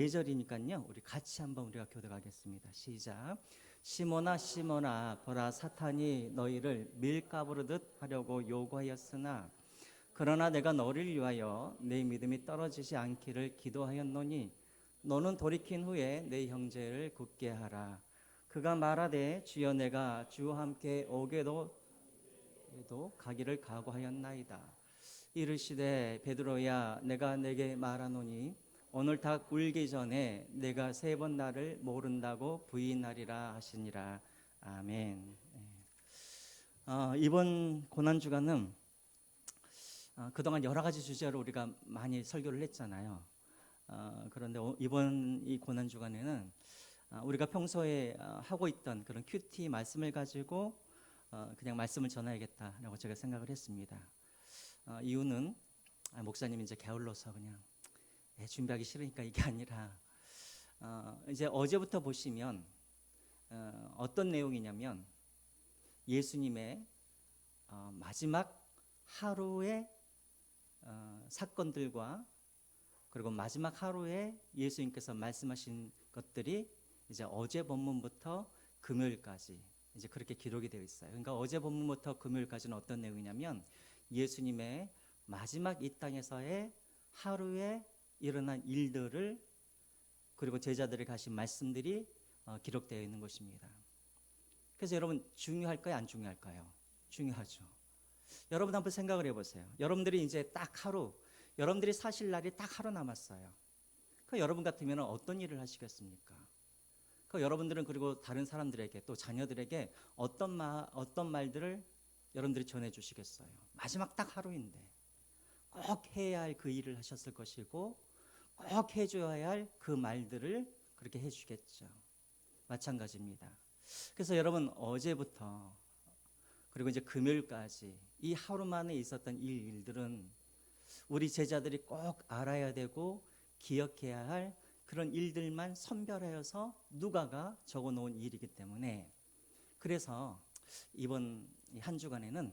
4절이니까요. 우리 같이 한번 우리가 교독하겠습니다. 시작. 시몬아 시몬아 보라 사탄이 너희를 밀가부르듯 하려고 요구하였으나 그러나 내가 너를 위하여 내 믿음이 떨어지지 않기를 기도하였노니 너는 돌이킨 후에 내 형제를 굳게 하라. 그가 말하되 주여 내가 주와 함께 오게도 가기를 각오하였나이다. 이르시되 베드로야 내가 내게 말하노니 오늘 닭 울기 전에 내가 3번 나를 모른다고 부인하리라 하시니라. 아멘. 이번 고난주간은 그동안 여러 가지 주제로 우리가 많이 설교를 했잖아요. 그런데 이번 이 고난주간에는 우리가 평소에 하고 있던 그런 큐티 말씀을 가지고 그냥 말씀을 전해야겠다라고 제가 생각을 했습니다. 이유는 목사님이 이제 게을러서 그냥 준비하기 싫으니까 이게 아니라 이제 어제부터 보시면 어떤 내용이냐면 예수님의 마지막 하루의 사건들과 그리고 마지막 하루에 예수님께서 말씀하신 것들이 이제 어제 본문부터 금요일까지 이제 그렇게 기록이 되어 있어요. 그러니까 어제 본문부터 금요일까지는 어떤 내용이냐면 예수님의 마지막 이 땅에서의 하루에 일어난 일들을 그리고 제자들에게 하신 말씀들이 기록되어 있는 것입니다. 그래서 여러분 중요할까요? 안 중요할까요? 중요하죠. 여러분 한번 생각을 해보세요. 여러분들이 이제 딱 하루, 여러분들이 사실 날이 딱 하루 남았어요. 그 여러분 같으면 어떤 일을 하시겠습니까? 그 여러분들은 그리고 다른 사람들에게 또 자녀들에게 어떤 말들을 여러분들이 전해주시겠어요? 마지막 딱 하루인데 꼭 해야 할 그 일을 하셨을 것이고 꼭 해줘야 할 그 말들을 그렇게 해주겠죠. 마찬가지입니다. 그래서 여러분 어제부터 그리고 이제 금요일까지 이 하루 만에 있었던 이 일들은 우리 제자들이 꼭 알아야 되고 기억해야 할 그런 일들만 선별하여서 누가가 적어놓은 일이기 때문에 그래서 이번 한 주간에는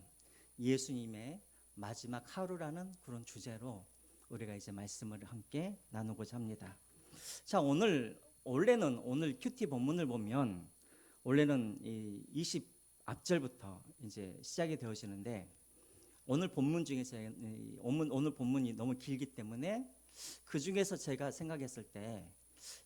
예수님의 마지막 하루라는 그런 주제로 우리가 이제 말씀을 함께 나누고자 합니다. 자, 원래는 오늘 큐티 본문을 보면 원래는 20 앞절부터 이제 시작이 되어지는데 오늘 본문 중에서 오늘 본문이 너무 길기 때문에 그 중에서 제가 생각했을 때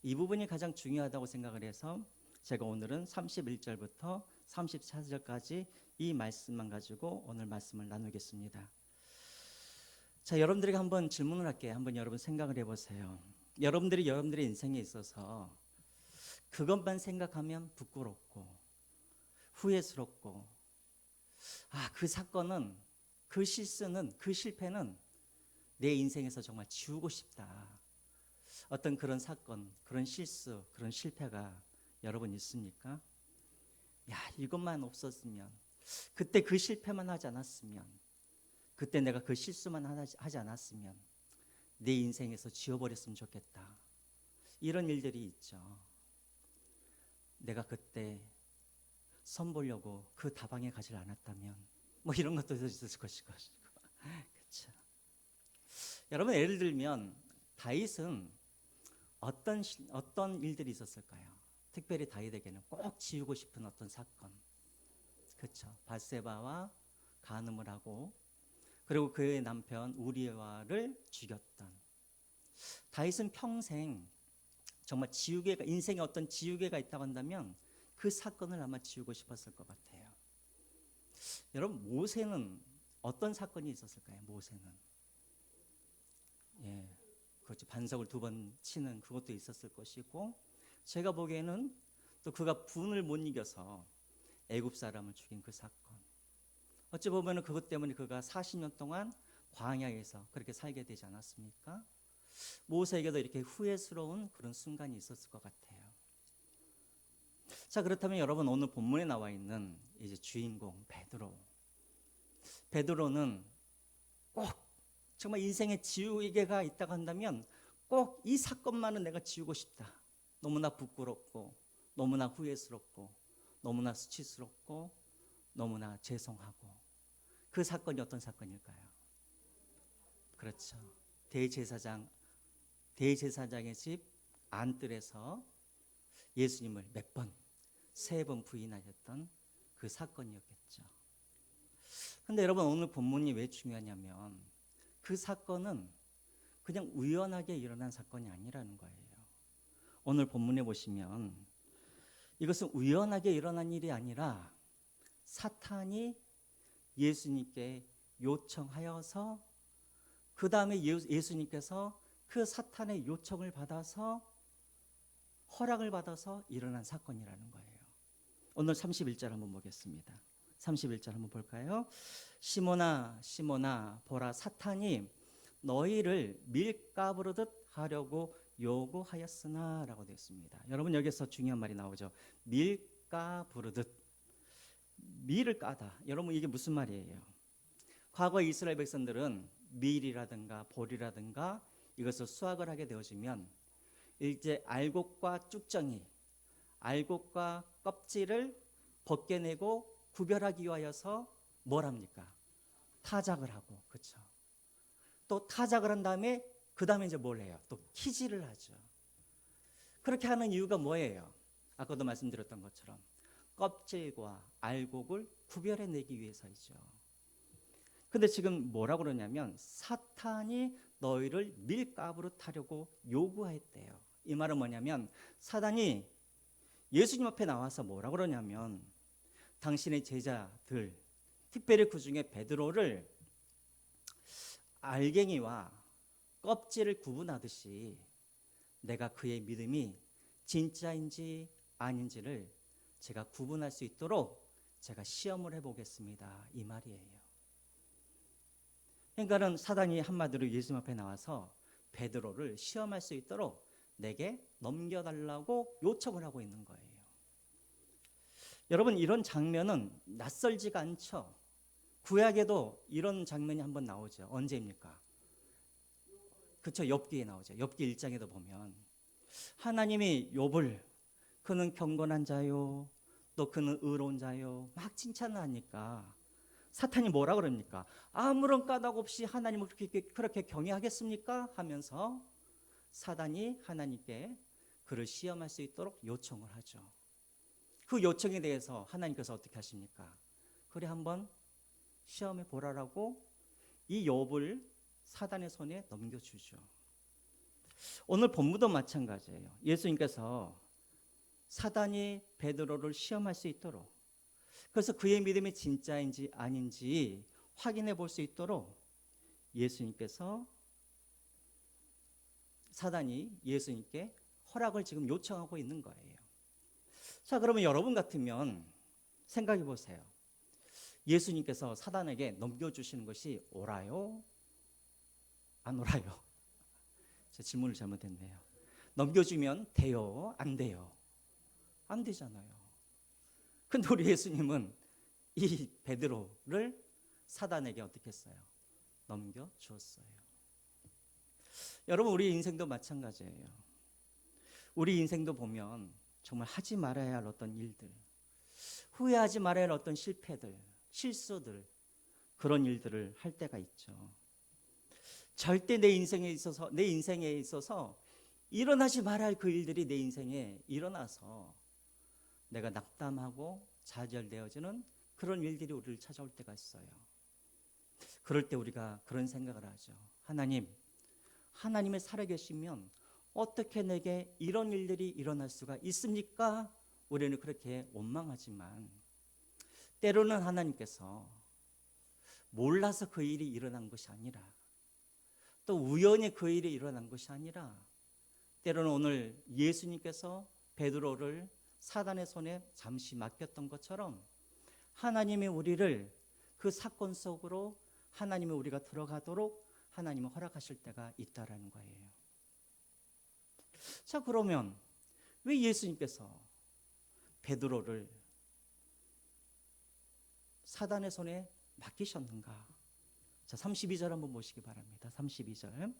이 부분이 가장 중요하다고 생각을 해서 제가 오늘은 31절부터 34절까지 이 말씀만 가지고 오늘 말씀을 나누겠습니다. 자, 여러분들에게 한번 질문을 할게요. 한번 여러분 생각을 해보세요. 여러분들이 여러분들의 인생에 있어서 그것만 생각하면 부끄럽고 후회스럽고 그 사건은 그 실수는 그 실패는 내 인생에서 정말 지우고 싶다. 어떤 그런 사건, 그런 실수, 그런 실패가 여러분 있습니까? 이것만 없었으면 그때 그 실패만 하지 않았으면 그때 내가 그 실수만 하지 않았으면 내 인생에서 지워버렸으면 좋겠다. 이런 일들이 있죠. 내가 그때 선 보려고 그 다방에 가지 않았다면 뭐 이런 것도 있을 것이고 그렇죠. 여러분 예를 들면 다윗은 어떤 일들이 있었을까요? 특별히 다윗에게는 꼭 지우고 싶은 어떤 사건, 그렇죠. 바세바와 간음을 하고 그리고 그의 남편 우리아를 죽였던 다윗은 평생 정말 인생에 어떤 지우개가 있다고 한다면 그 사건을 아마 지우고 싶었을 것 같아요. 여러분 모세는 어떤 사건이 있었을까요? 모세는 그렇죠. 반석을 2번 치는 그것도 있었을 것이고 제가 보기에는 또 그가 분을 못 이겨서 애굽 사람을 죽인 그 사건 어찌 보면 그것 때문에 그가 40년 동안 광야에서 그렇게 살게 되지 않았습니까? 모세에게도 이렇게 후회스러운 그런 순간이 있었을 것 같아요. 자, 그렇다면 여러분 오늘 본문에 나와 있는 이제 주인공 베드로는 꼭 정말 인생에 지우개가 있다고 한다면 꼭 이 사건만은 내가 지우고 싶다. 너무나 부끄럽고 너무나 후회스럽고 너무나 수치스럽고 너무나 죄송하고 그 사건이 어떤 사건일까요? 그렇죠. 대제사장의 집 안뜰에서 예수님을 몇 번, 3번 부인하셨던 그 사건이었겠죠. 근데 여러분, 오늘 본문이 왜 중요하냐면 그 사건은 그냥 우연하게 일어난 사건이 아니라는 거예요. 오늘 본문에 보시면 이것은 우연하게 일어난 일이 아니라 사탄이 예수님께 요청하여서 그 다음에 예수님께서 그 사탄의 요청을 받아서 허락을 받아서 일어난 사건이라는 거예요. 오늘 31절 한번 보겠습니다. 31절 한번 볼까요? 시몬아 시몬아 보라 사탄이 너희를 밀가부르듯 하려고 요구하였으나 라고 되어 있습니다. 여러분, 여기서 중요한 말이 나오죠. 밀가부르듯. 밀을 까다. 여러분, 이게 무슨 말이에요? 과거 이스라엘 백성들은 밀이라든가 보리라든가 이것을 수확을 하게 되어지면 이제 알곡과 쭉정이, 알곡과 껍질을 벗겨내고 구별하기 위하여서 뭘 합니까? 타작을 하고, 그렇죠? 또 타작을 한 다음에 그 다음에 이제 뭘 해요? 또 키질을 하죠. 그렇게 하는 이유가 뭐예요? 아까도 말씀드렸던 것처럼 껍질과 알곡을 구별해내기 위해서이죠. 근데 지금 뭐라고 그러냐면 사탄이 너희를 밀가부로 타려고 요구했대요. 이 말은 뭐냐면 사단이 예수님 앞에 나와서 뭐라고 그러냐면 당신의 제자들, 특별히 그 중에 베드로를 알갱이와 껍질을 구분하듯이 내가 그의 믿음이 진짜인지 아닌지를 제가 구분할 수 있도록 제가 시험을 해보겠습니다. 이 말이에요. 그러니까는 사단이 한마디로 예수님 앞에 나와서 베드로를 시험할 수 있도록 내게 넘겨달라고 요청을 하고 있는 거예요. 여러분, 이런 장면은 낯설지가 않죠. 구약에도 이런 장면이 한번 나오죠. 언제입니까? 그렇죠. 욥기에 나오죠. 욥기 1장에도 보면 하나님이 욥을 그는 경건한 자요, 또 그는 의로운 자요 막 칭찬을 하니까 사탄이 뭐라 그럽니까? 아무런 까닭 없이 하나님을 그렇게 경외하겠습니까? 하면서 사단이 하나님께 그를 시험할 수 있도록 요청을 하죠. 그 요청에 대해서 하나님께서 어떻게 하십니까? 그래, 한번 시험해 보라라고 이 욥을 사단의 손에 넘겨주죠. 오늘 본문도 마찬가지예요. 예수님께서 사단이 베드로를 시험할 수 있도록, 그래서 그의 믿음이 진짜인지 아닌지 확인해 볼 수 있도록 예수님께서, 사단이 예수님께 허락을 지금 요청하고 있는 거예요. 자, 그러면 여러분 같으면 생각해 보세요. 예수님께서 사단에게 넘겨주시는 것이 옳아요? 안 옳아요? 제 질문을 잘못했네요. 넘겨주면 돼요? 안 돼요? 안 되잖아요. 근데 우리 예수님은 이 베드로를 사단에게 어떻게 했어요? 넘겨주었어요. 여러분, 우리 인생도 마찬가지예요. 우리 인생도 보면 정말 하지 말아야 할 어떤 일들, 후회하지 말아야 할 어떤 실패들, 실수들, 그런 일들을 할 때가 있죠. 절대 내 인생에 있어서 일어나지 말아야 할 그 일들이 내 인생에 일어나서 내가 낙담하고 좌절되어지는 그런 일들이 우리를 찾아올 때가 있어요. 그럴 때 우리가 그런 생각을 하죠. 하나님이 살아계시면 어떻게 내게 이런 일들이 일어날 수가 있습니까? 우리는 그렇게 원망하지만 때로는 하나님께서 몰라서 그 일이 일어난 것이 아니라, 또 우연히 그 일이 일어난 것이 아니라, 때로는 오늘 예수님께서 베드로를 사단의 손에 잠시 맡겼던 것처럼 하나님이 우리를 그 사건 속으로, 하나님이 우리가 들어가도록 하나님은 허락하실 때가 있다라는 거예요. 자, 그러면 왜 예수님께서 베드로를 사단의 손에 맡기셨는가? 자, 32절 한번 보시기 바랍니다. 32절.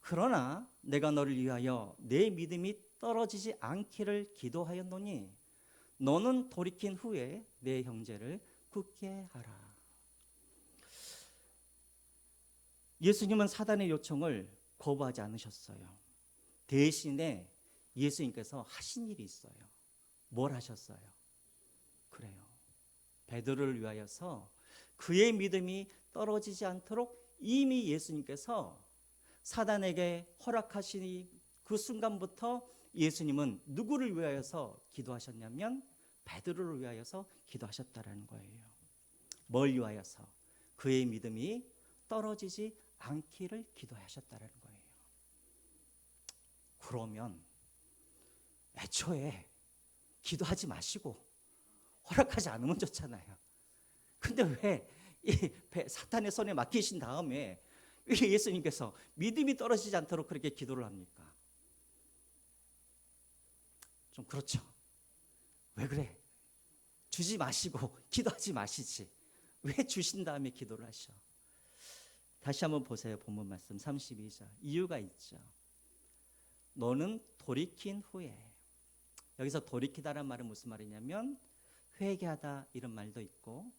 그러나 내가 너를 위하여 내 믿음이 떨어지지 않기를 기도하였노니 너는 돌이킨 후에 내 형제를 굳게 하라. 예수님은 사단의 요청을 거부하지 않으셨어요. 대신에 예수님께서 하신 일이 있어요. 뭘 하셨어요? 그래요. 베드로를 위하여서 그의 믿음이 떨어지지 않도록 이미 예수님께서 사단에게 허락하시니 그 순간부터 예수님은 누구를 위하여서 기도하셨냐면 베드로를 위하여서 기도하셨다라는 거예요. 뭘 위하여서? 그의 믿음이 떨어지지 않기를 기도하셨다라는 거예요. 그러면 애초에 기도하지 마시고 허락하지 않으면 좋잖아요. 근데 왜 이 사탄의 손에 맡기신 다음에 예수님께서 믿음이 떨어지지 않도록 그렇게 기도를 합니까? 좀 그렇죠. 왜 그래? 주지 마시고 기도하지 마시지. 왜 주신 다음에 기도를 하셔? 다시 한번 보세요. 본문 말씀 32절. 이유가 있죠. 너는 돌이킨 후에. 여기서 돌이키다란 말은 무슨 말이냐면 회개하다 이런 말도 있고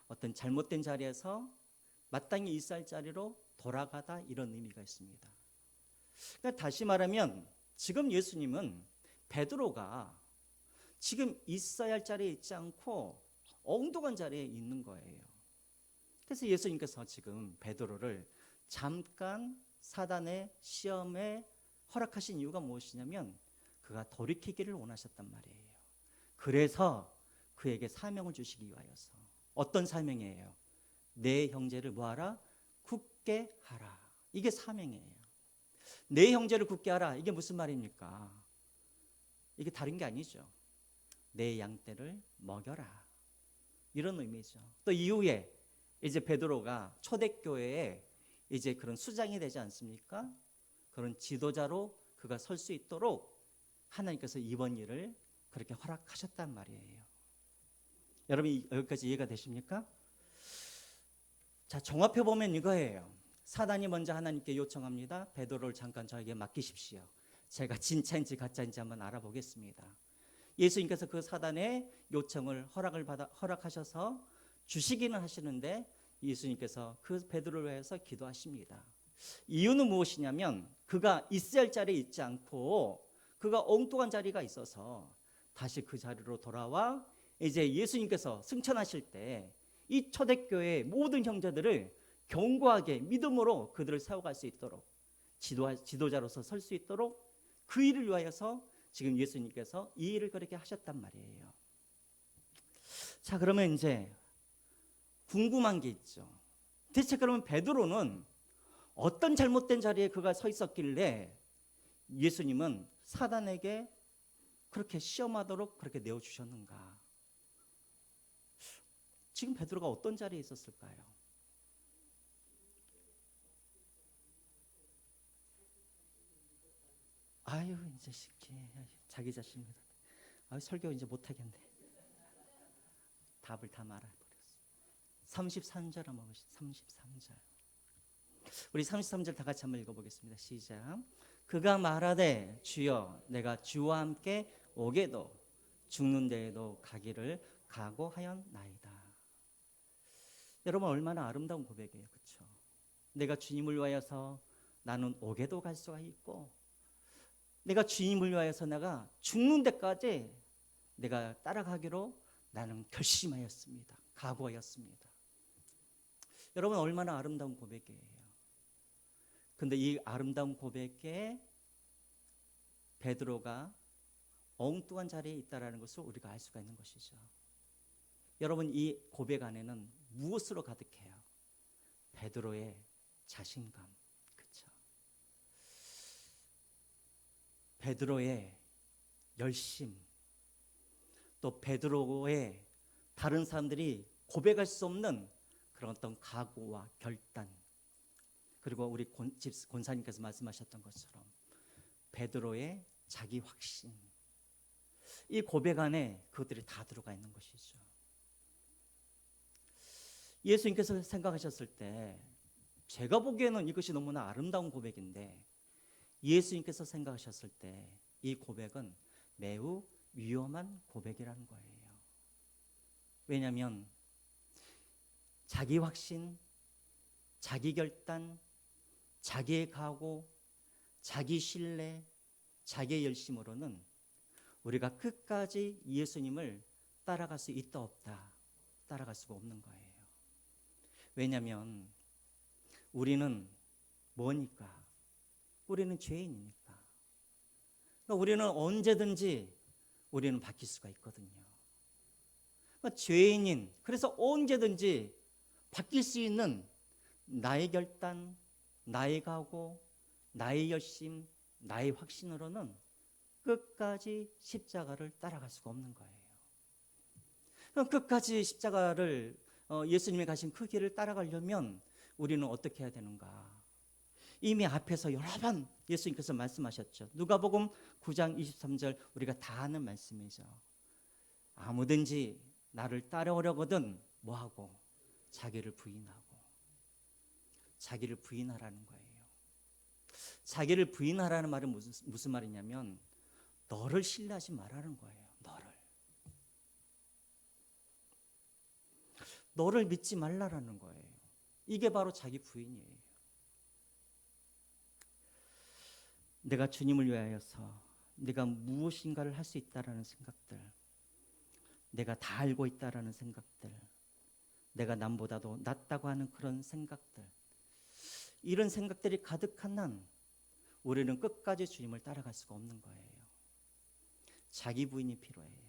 어떤 잘못된 자리에서 마땅히 있어야 할 자리로 돌아가다 이런 의미가 있습니다. 그러니까 다시 말하면 지금 예수님은 베드로가 지금 있어야 할 자리에 있지 않고 엉뚱한 자리에 있는 거예요. 그래서 예수님께서 지금 베드로를 잠깐 사단의 시험에 허락하신 이유가 무엇이냐면 그가 돌이키기를 원하셨단 말이에요. 그래서 그에게 사명을 주시기 위하여서. 어떤 사명이에요? 내 형제를 뭐하라? 굳게 하라. 이게 사명이에요. 내 형제를 굳게 하라. 이게 무슨 말입니까? 이게 다른 게 아니죠. 내 양떼를 먹여라. 이런 의미죠. 또 이후에 이제 베드로가 초대교회에 이제 그런 수장이 되지 않습니까? 그런 지도자로 그가 설 수 있도록 하나님께서 이번 일을 그렇게 허락하셨단 말이에요. 여러분 여기까지 이해가 되십니까? 자, 종합해 보면 이거예요. 사단이 먼저 하나님께 요청합니다. 베드로를 잠깐 저에게 맡기십시오. 제가 진짜인지 가짜인지 한번 알아보겠습니다. 예수님께서 그 사단의 요청을 허락하셔서 주시기는 하시는데 예수님께서 그 베드로를 위해서 기도하십니다. 이유는 무엇이냐면 그가 있어야 할 자리에 있지 않고 그가 엉뚱한 자리가 있어서 다시 그 자리로 돌아와 이제 예수님께서 승천하실 때 이 초대교회의 모든 형제들을 견고하게 믿음으로 그들을 세워갈 수 있도록 지도자로서 설 수 있도록 그 일을 위하여서 지금 예수님께서 이 일을 그렇게 하셨단 말이에요. 자, 그러면 이제 궁금한 게 있죠. 대체 그러면 베드로는 어떤 잘못된 자리에 그가 서 있었길래 예수님은 사단에게 그렇게 시험하도록 그렇게 내어주셨는가? 지금 베드로가 어떤 자리에 있었을까요? 아유, 이제 자기 자신 설교 이제 못하겠네. 답을 다 말해버렸어. 33절 한번 보시죠. 33절. 우리 33절 다 같이 한번 읽어보겠습니다. 시작. 그가 말하되 주여 내가 주와 함께 오게도 죽는 데에도 가기를 각오하였나이다. 여러분 얼마나 아름다운 고백이에요. 그렇죠? 내가 주님을 위하여서 나는 오게도 갈 수가 있고 내가 주님을 위하여서 내가 죽는 데까지 내가 따라가기로 나는 결심하였습니다. 각오하였습니다. 여러분 얼마나 아름다운 고백이에요. 근데 이 아름다운 고백에 베드로가 엉뚱한 자리에 있다라는 것을 우리가 알 수가 있는 것이죠. 여러분 이 고백 안에는 무엇으로 가득해요? 베드로의 자신감, 그렇죠? 베드로의 열심, 또 베드로의 다른 사람들이 고백할 수 없는 그런 어떤 각오와 결단, 그리고 우리 권사님께서 말씀하셨던 것처럼 베드로의 자기 확신, 이 고백 안에 그것들이 다 들어가 있는 것이죠. 예수님께서 생각하셨을 때 제가 보기에는 이것이 너무나 아름다운 고백인데 예수님께서 생각하셨을 때 이 고백은 매우 위험한 고백이라는 거예요. 왜냐하면 자기 확신, 자기 결단, 자기의 각오, 자기 신뢰, 자기의 열심으로는 우리가 끝까지 예수님을 따라갈 수 있다 없다, 따라갈 수가 없는 거예요. 왜냐하면 우리는 뭐니까? 우리는 죄인이니까. 그러니까 우리는 언제든지 우리는 바뀔 수가 있거든요. 그러니까 죄인인, 그래서 언제든지 바뀔 수 있는 나의 결단, 나의 각오, 나의 열심, 나의 확신으로는 끝까지 십자가를 따라갈 수가 없는 거예요. 그럼 끝까지 십자가를 예수님이 가신 그 길을 따라가려면 우리는 어떻게 해야 되는가? 이미 앞에서 여러 번 예수님께서 말씀하셨죠. 누가복음 9장 23절 우리가 다 아는 말씀이죠. 아무든지 나를 따라오려거든 뭐하고? 자기를 부인하고. 자기를 부인하라는 거예요. 자기를 부인하라는 말은 무슨 말이냐면 너를 신뢰하지 말라는 거예요. 너를 믿지 말라라는 거예요. 이게 바로 자기 부인이에요. 내가 주님을 위하여서 내가 무엇인가를 할 수 있다라는 생각들, 내가 다 알고 있다라는 생각들, 내가 남보다도 낫다고 하는 그런 생각들, 이런 생각들이 가득한 한 우리는 끝까지 주님을 따라갈 수가 없는 거예요. 자기 부인이 필요해요.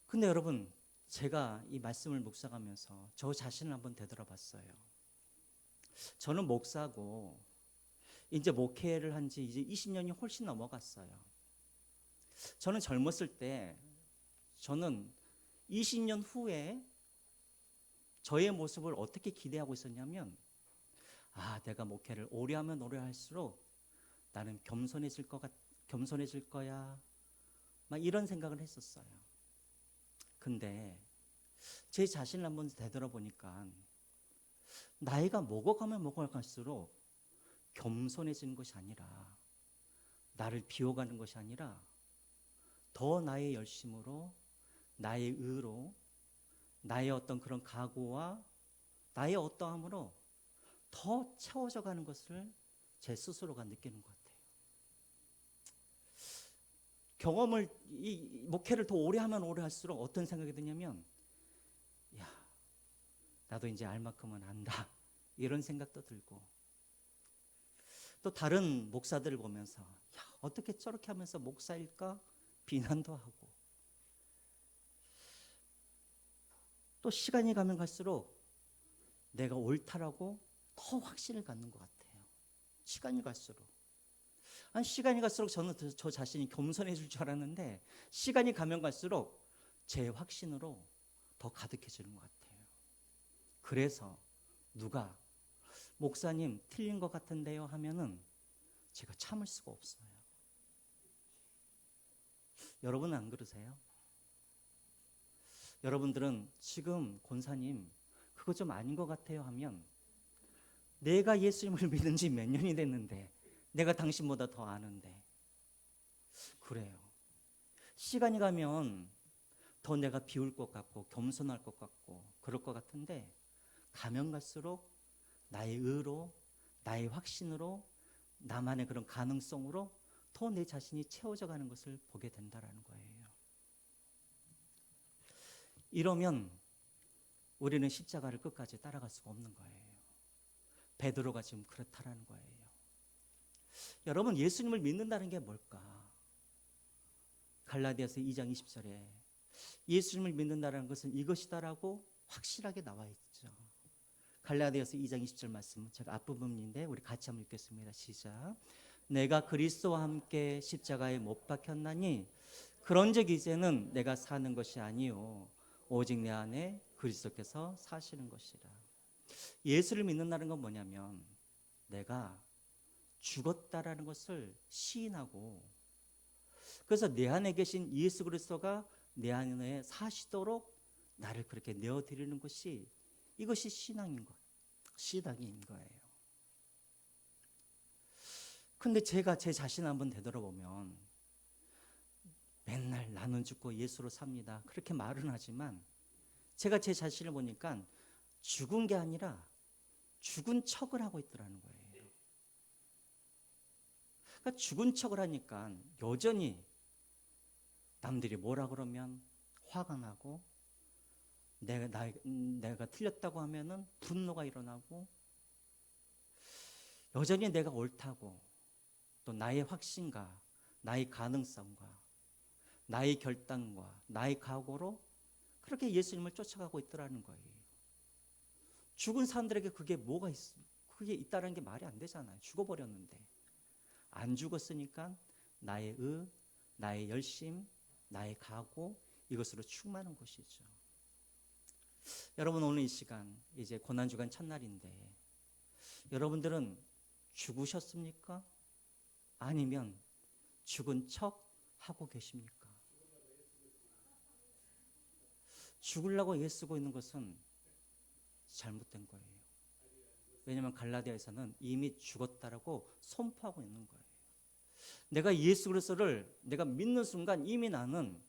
근데 여러분, 제가 이 말씀을 묵상하면서 저 자신을 한번 되돌아봤어요. 저는 목사고 이제 목회를 한 지 이제 20년이 훨씬 넘어갔어요. 저는 젊었을 때 저는 20년 후에 저의 모습을 어떻게 기대하고 있었냐면 내가 목회를 오래 하면 오래 할수록 나는 겸손해질 거야. 막 이런 생각을 했었어요. 근데 제 자신을 한번 되돌아보니까 나이가 먹어가면 먹어갈수록 겸손해지는 것이 아니라, 나를 비워가는 것이 아니라 더 나의 열심으로, 나의 의로, 나의 어떤 그런 각오와 나의 어떠함으로 더 채워져 가는 것을 제 스스로가 느끼는 것 같아요. 이 목회를 더 오래 하면 오래 할수록 어떤 생각이 드냐면, 나도 이제 알 만큼은 안다, 이런 생각도 들고, 또 다른 목사들을 보면서 어떻게 저렇게 하면서 목사일까 비난도 하고, 또 시간이 가면 갈수록 내가 옳다라고 더 확신을 갖는 것 같아요. 시간이 갈수록 저는 저 자신이 겸손해질 줄 알았는데 시간이 가면 갈수록 제 확신으로 더 가득해지는 것 같아요. 그래서 누가 목사님 틀린 것 같은데요 하면은 제가 참을 수가 없어요. 여러분은 안 그러세요? 여러분들은 지금 권사님 그거 좀 아닌 것 같아요 하면, 내가 예수님을 믿은 지 몇 년이 됐는데 내가 당신보다 더 아는데. 그래요. 시간이 가면 더 내가 비울 것 같고 겸손할 것 같고 그럴 것 같은데, 가면 갈수록 나의 의로, 나의 확신으로, 나만의 그런 가능성으로 더 내 자신이 채워져 가는 것을 보게 된다라는 거예요. 이러면 우리는 십자가를 끝까지 따라갈 수가 없는 거예요. 베드로가 지금 그렇다라는 거예요. 여러분, 예수님을 믿는다는 게 뭘까? 갈라디아서 2장 20절에 예수님을 믿는다는 것은 이것이다라고 확실하게 나와 있죠. 갈라디아서 2장 20절 말씀, 제가 앞부분인데 우리 같이 한번 읽겠습니다. 시작. 내가 그리스도와 함께 십자가에 못 박혔나니 그런즉 이제는 내가 사는 것이 아니요 오직 내 안에 그리스도께서 사시는 것이라. 예수를 믿는다는 건 뭐냐면 내가 죽었다라는 것을 시인하고, 그래서 내 안에 계신 예수 그리스도가 내 안에 사시도록 나를 그렇게 내어드리는 것이, 이것이 신앙인 거예요. 근데 제가 제 자신을 한번 되돌아보면 맨날 나는 죽고 예수로 삽니다, 그렇게 말은 하지만 제가 제 자신을 보니까 죽은 게 아니라 죽은 척을 하고 있더라는 거예요. 그러니까 죽은 척을 하니까 여전히 남들이 뭐라 그러면 화가 나고 내가 틀렸다고 하면은 분노가 일어나고 여전히 내가 옳다고 또 나의 확신과 나의 가능성과 나의 결단과 나의 각오로 그렇게 예수님을 쫓아가고 있더라는 거예요. 죽은 사람들에게 그게 있다는 게 말이 안 되잖아요. 죽어버렸는데. 안 죽었으니까 나의 나의 열심, 나의 각오 이것으로 충만한 것이죠. 여러분 오늘 이 시간 이제 고난주간 첫날인데 여러분들은 죽으셨습니까? 아니면 죽은 척 하고 계십니까? 죽으려고 애쓰고 있는 것은 잘못된 거예요. 왜냐하면 갈라디아에서는 이미 죽었다라고 선포하고 있는 거예요. 내가 예수 그리스도를 내가 믿는 순간 이미 나는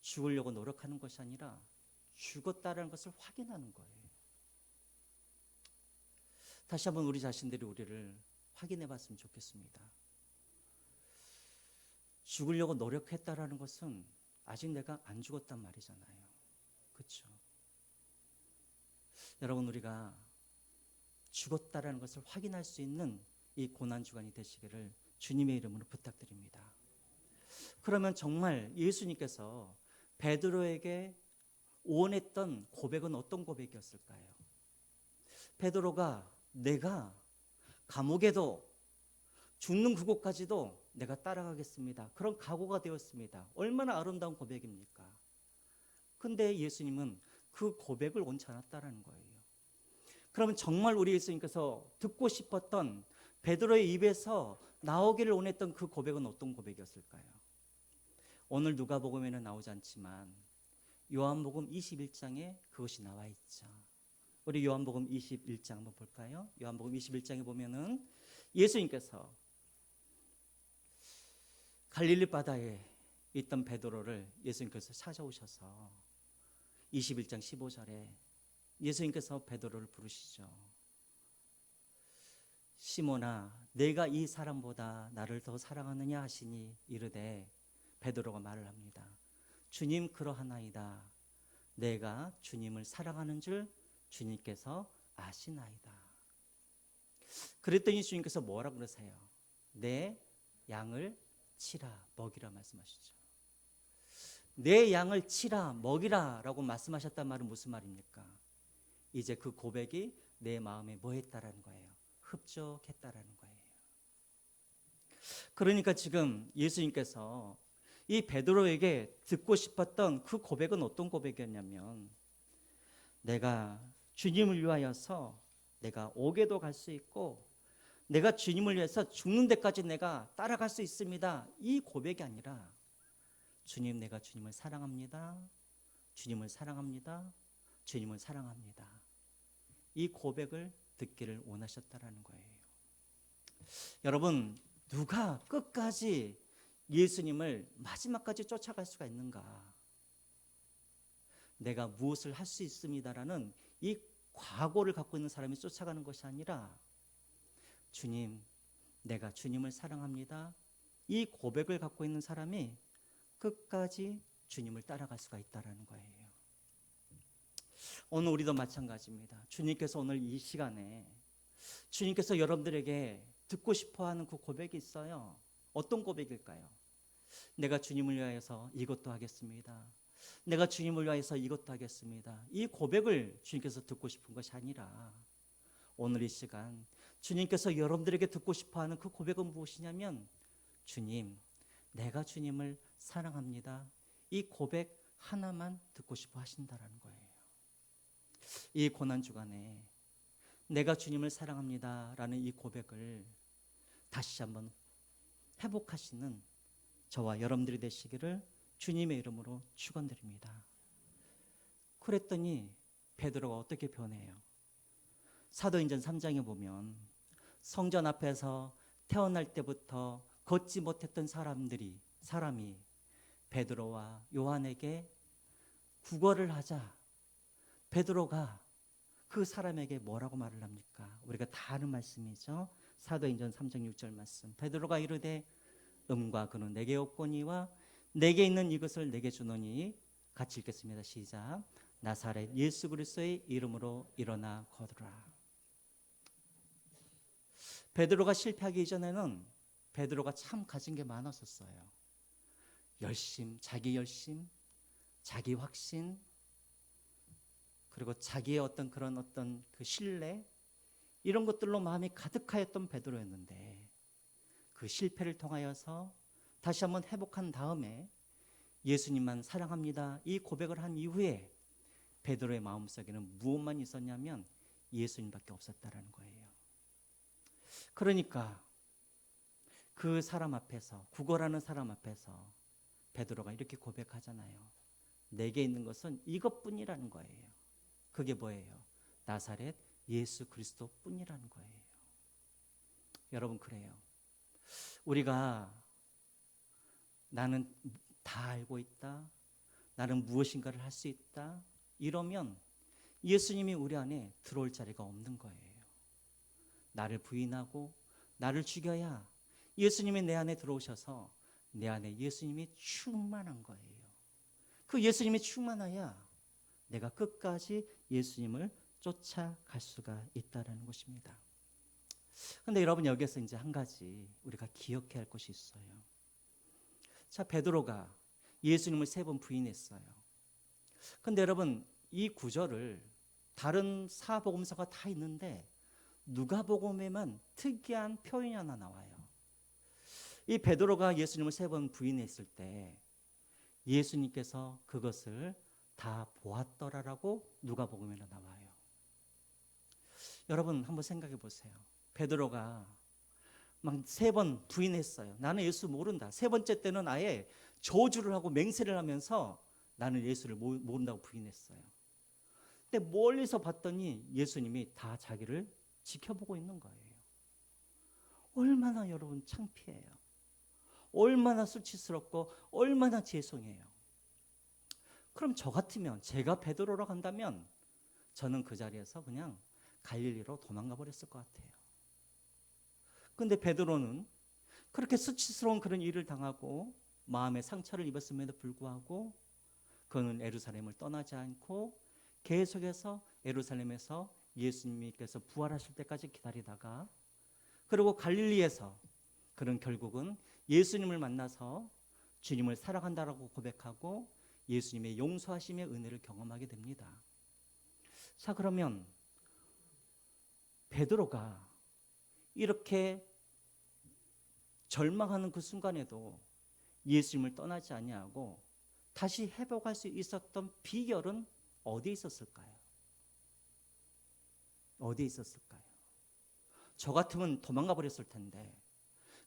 죽으려고 노력하는 것이 아니라 죽었다라는 것을 확인하는 거예요. 다시 한번 우리 자신들이 우리를 확인해 봤으면 좋겠습니다. 죽으려고 노력했다라는 것은 아직 내가 안 죽었단 말이잖아요. 그렇죠? 여러분 우리가 죽었다라는 것을 확인할 수 있는 이 고난주간이 되시기를 주님의 이름으로 부탁드립니다. 그러면 정말 예수님께서 베드로에게 원했던 고백은 어떤 고백이었을까요? 베드로가 내가 감옥에도 죽는 그곳까지도 내가 따라가겠습니다. 그런 각오가 되었습니다. 얼마나 아름다운 고백입니까? 근데 예수님은 그 고백을 원치 않았다라는 거예요. 그러면 정말 우리 예수님께서 듣고 싶었던 베드로의 입에서 나오기를 원했던 그 고백은 어떤 고백이었을까요? 오늘 누가복음에는 나오지 않지만 요한복음 21장에 그것이 나와 있죠. 우리 요한복음 21장 한번 볼까요? 요한복음 21장에 보면은 예수님께서 갈릴리 바다에 있던 베드로를 예수님께서 찾아오셔서 21장 15절에 예수님께서 베드로를 부르시죠. 시몬아, 내가 이 사람보다 나를 더 사랑하느냐 하시니 이르되 베드로가 말을 합니다. 주님 그러하나이다. 내가 주님을 사랑하는 줄 주님께서 아시나이다. 그랬더니 주님께서 뭐라 그러세요? 내 양을 치라 먹이라 말씀하시죠. 내 양을 치라 먹이라 라고 말씀하셨단 말은 무슨 말입니까? 이제 그 고백이 내 마음에 뭐 했다라는 거예요? 흡족했다라는 거예요. 그러니까 지금 예수님께서 이 베드로에게 듣고 싶었던 그 고백은 어떤 고백이었냐면 내가 주님을 위하여서 내가 옥에도 갈 수 있고 내가 주님을 위해서 죽는 데까지 내가 따라갈 수 있습니다. 이 고백이 아니라 주님 내가 주님을 사랑합니다. 주님을 사랑합니다. 주님을 사랑합니다. 이 고백을 듣기를 원하셨다라는 거예요. 여러분 누가 끝까지 예수님을 마지막까지 쫓아갈 수가 있는가? 내가 무엇을 할 수 있습니다라는 이 과거를 갖고 있는 사람이 쫓아가는 것이 아니라 주님, 내가 주님을 사랑합니다. 이 고백을 갖고 있는 사람이 끝까지 주님을 따라갈 수가 있다라는 거예요. 오늘 우리도 마찬가지입니다. 주님께서 오늘 이 시간에 주님께서 여러분들에게 듣고 싶어하는 그 고백이 있어요. 어떤 고백일까요? 내가 주님을 위하여서 이것도 하겠습니다. 내가 주님을 위하여서 이것도 하겠습니다. 이 고백을 주님께서 듣고 싶은 것이 아니라 오늘 이 시간 주님께서 여러분들에게 듣고 싶어하는 그 고백은 무엇이냐면 주님, 내가 주님을 사랑합니다. 이 고백 하나만 듣고 싶어 하신다라는 거예요. 이 고난주간에 내가 주님을 사랑합니다 라는 이 고백을 다시 한번 회복하시는 저와 여러분들이 되시기를 주님의 이름으로 축원드립니다. 그랬더니 베드로가 어떻게 변해요? 사도행전 3장에 보면 성전 앞에서 태어날 때부터 걷지 못했던 사람이 베드로와 요한에게 구걸을 하자 베드로가 그 사람에게 뭐라고 말을 합니까? 우리가 다 아는 말씀이죠. 사도행전 3장 6절 말씀. 베드로가 이르되 음과 그는 내게 없거니와 내게 있는 이것을 내게 주노니 같이 읽겠습니다. 시작. 나사렛 예수 그리스도의 이름으로 일어나 걸으라. 베드로가 실패하기 이전에는 베드로가 참 가진 게 많았었어요. 자기 열심, 자기 확신, 그리고 자기의 그런 그 신뢰, 이런 것들로 마음이 가득하였던 베드로였는데, 그 실패를 통하여서 다시 한번 회복한 다음에 예수님만 사랑합니다, 이 고백을 한 이후에 베드로의 마음속에는 무엇만 있었냐면 예수님밖에 없었다라는 거예요. 그러니까 그 사람 앞에서, 구걸하는 사람 앞에서 베드로가 이렇게 고백하잖아요. 내게 있는 것은 이것뿐이라는 거예요. 그게 뭐예요? 나사렛 예수 그리스도뿐이라는 거예요. 여러분, 그래요. 우리가 나는 다 알고 있다, 나는 무엇인가를 할 수 있다, 이러면 예수님이 우리 안에 들어올 자리가 없는 거예요. 나를 부인하고 나를 죽여야 예수님이 내 안에 들어오셔서 내 안에 예수님이 충만한 거예요. 그 예수님이 충만해야 내가 끝까지 예수님을 쫓아갈 수가 있다는 것입니다. 그런데 여러분, 여기서 이제 한 가지 우리가 기억해야 할 것이 있어요. 자, 베드로가 예수님을 3번 부인했어요. 그런데 여러분, 이 구절을 다른 사복음서가 다 있는데 누가복음에만 특이한 표현이 하나 나와요. 이 베드로가 예수님을 3번 부인했을 때 예수님께서 그것을 다 보았더라라고 누가복음에는 나와요. 여러분, 한번 생각해 보세요. 베드로가 막 3번 부인했어요. 나는 예수 모른다. 3번째 때는 아예 저주를 하고 맹세를 하면서 나는 예수를 모른다고 부인했어요. 근데 멀리서 봤더니 예수님이 다 자기를 지켜보고 있는 거예요. 얼마나 여러분 창피해요. 얼마나 수치스럽고 얼마나 죄송해요. 그럼 저 같으면, 제가 베드로로 간다면 저는 그 자리에서 그냥 갈릴리로 도망가 버렸을 것 같아요. 그런데 베드로는 그렇게 수치스러운 그런 일을 당하고 마음의 상처를 입었음에도 불구하고 그는 예루살렘을 떠나지 않고 계속해서 예루살렘에서 예수님께서 부활하실 때까지 기다리다가, 그리고 갈릴리에서 그는 결국은 예수님을 만나서 주님을 사랑한다라고 고백하고 예수님의 용서하심의 은혜를 경험하게 됩니다. 자, 그러면 베드로가 이렇게 절망하는 그 순간에도 예수님을 떠나지 아니하고 다시 회복할 수 있었던 비결은 어디에 있었을까요? 어디에 있었을까요? 저 같으면 도망가 버렸을 텐데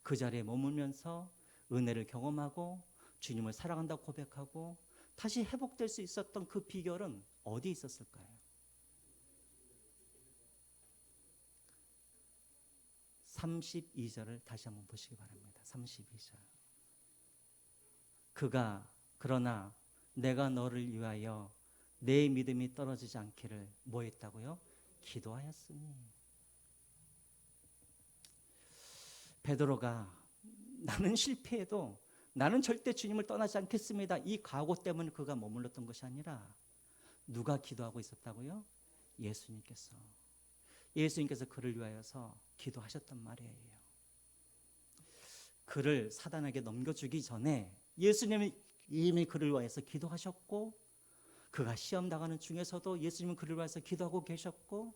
그 자리에 머물면서 은혜를 경험하고 주님을 사랑한다고 고백하고 다시 회복될 수 있었던 그 비결은 어디에 있었을까요? 32절을 다시 한번 보시기 바랍니다. 32절. 그가 그러나 내가 너를 위하여 내 믿음이 떨어지지 않기를 뭐 했다고요? 기도하였으니. 베드로가 나는 실패해도 나는 절대 주님을 떠나지 않겠습니다, 이 각오 때문에 그가 머물렀던 것이 아니라 누가 기도하고 있었다고요? 예수님께서. 예수님께서 그를 위하여서 기도하셨단 말이에요. 그를 사단에게 넘겨주기 전에 예수님이 이미 그를 위하여서 기도하셨고, 그가 시험 당하는 중에서도 예수님은 그를 위해서 기도하고 계셨고,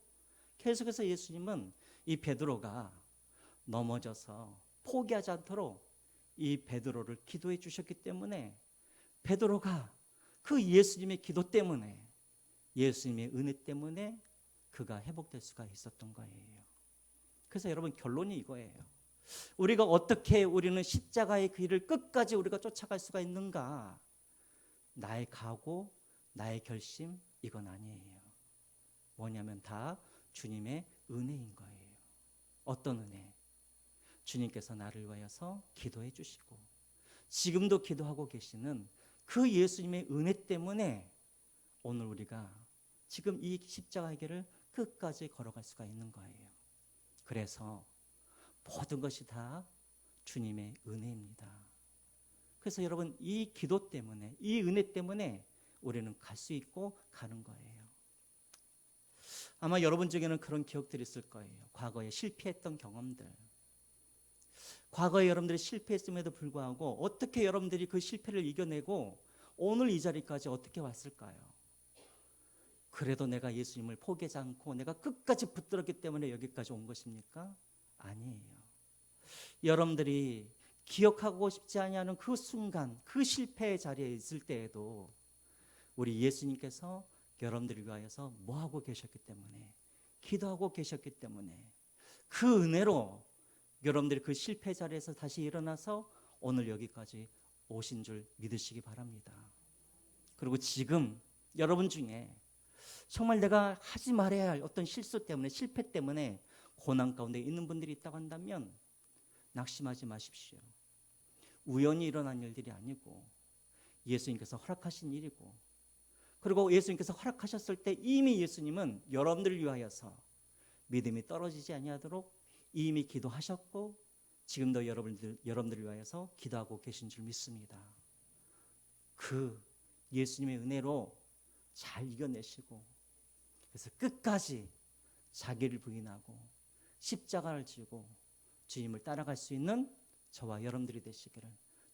계속해서 예수님은 이 베드로가 넘어져서 포기하지 않도록 이 베드로를 기도해 주셨기 때문에 베드로가 그 예수님의 기도 때문에, 예수님의 은혜 때문에 그가 회복될 수가 있었던 거예요. 그래서 여러분, 결론이 이거예요. 우리가 어떻게 우리는 십자가의 그 일을 끝까지 우리가 쫓아갈 수가 있는가? 나의 각오, 나의 결심, 이건 아니에요. 뭐냐면 다 주님의 은혜인 거예요. 어떤 은혜? 주님께서 나를 위하여서 기도해 주시고 지금도 기도하고 계시는 그 예수님의 은혜 때문에 오늘 우리가 지금 이 십자가의 길을 끝까지 걸어갈 수가 있는 거예요. 그래서 모든 것이 다 주님의 은혜입니다. 그래서 여러분, 이 기도 때문에, 이 은혜 때문에 우리는 갈 수 있고 가는 거예요. 아마 여러분 중에는 그런 기억들이 있을 거예요. 과거에 실패했던 경험들. 과거에 여러분들이 실패했음에도 불구하고 어떻게 여러분들이 그 실패를 이겨내고 오늘 이 자리까지 어떻게 왔을까요? 그래도 내가 예수님을 포기하지 않고 내가 끝까지 붙들었기 때문에 여기까지 온 것입니까? 아니에요. 여러분들이 기억하고 싶지 아니하는 그 순간, 그 실패의 자리에 있을 때에도 우리 예수님께서 여러분들을 위하여서 뭐하고 계셨기 때문에, 기도하고 계셨기 때문에 그 은혜로 여러분들이 그 실패 자리에서 다시 일어나서 오늘 여기까지 오신 줄 믿으시기 바랍니다. 그리고 지금 여러분 중에 정말 내가 하지 말아야 할 어떤 실수 때문에, 실패 때문에 고난 가운데 있는 분들이 있다고 한다면 낙심하지 마십시오. 우연히 일어난 일들이 아니고 예수님께서 허락하신 일이고, 그리고 예수님께서 허락하셨을 때 이미 예수님은 여러분들을 위하여서 믿음이 떨어지지 아니하도록 이미 기도하셨고 지금도 여러분들을 위하여서 기도하고 계신 줄 믿습니다. 그 예수님의 은혜로 잘 이겨내시고, 그래서 끝까지 자기를 부인하고 십자가를 지고 주님을 따라갈 수 있는 저와 여러분들이 되시기를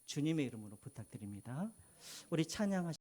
주님의 이름으로 부탁드립니다. 우리 찬양하시